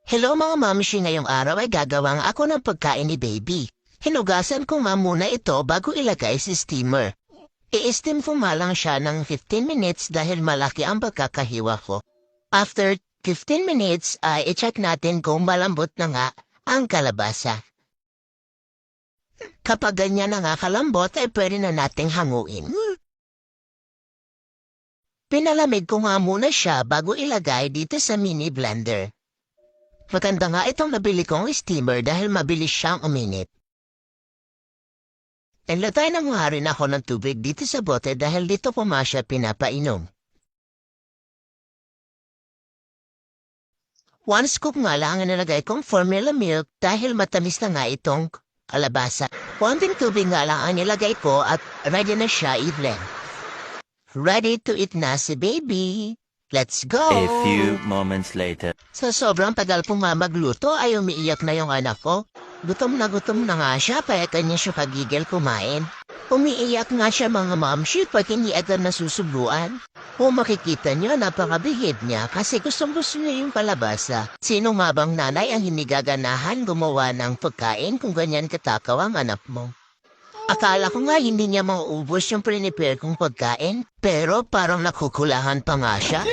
Hello mga mamshi, ngayong araw ay gagawang ako ng pagkain ni baby. Hinugasan ko nga muna ito bago ilagay sa steamer. I-steam ko nga lang siya ng 15 minutes dahil malaki ang pagkakahiwa ko. After 15 minutes ay i-check natin kung malambot na nga ang kalabasa. Kapag ganyan na nga kalambot ay pwede na nating hanguin. Pinalamig ko nga muna siya bago ilagay dito sa mini blender. Maganda nga itong nabili kong steamer dahil mabilis siyang uminit. Naglatay na nga rin ako ng tubig dito sa bote dahil dito po nga siya pinapainom. 1 scoop nga lang ang nilagay kong formula milk dahil matamis na nga itong kalabasa. 1 tubig nga lang ang nilagay ko at ready na siya i-blend. Ready to eat na si baby. Let's go! A few moments later. Sa sobrang tagal po nga magluto ay umiiyak na yung anak ko. Gutom na nga siya kaya kanya siya pagigil kumain. Umiiyak nga siya mga mamshi pag hindi agad nasusubuan. Kung makikita niyo napakabihid niya kasi gustong-gusto niya yung kalabasa. Sino nga bang nanay ang hindi gaganahan gumawa ng pagkain kung ganyan katakaw ang anak mo? Akala ko nga hindi niya mauubos yung prepare kong pagkain, pero parang nakukulahan pa nga siya.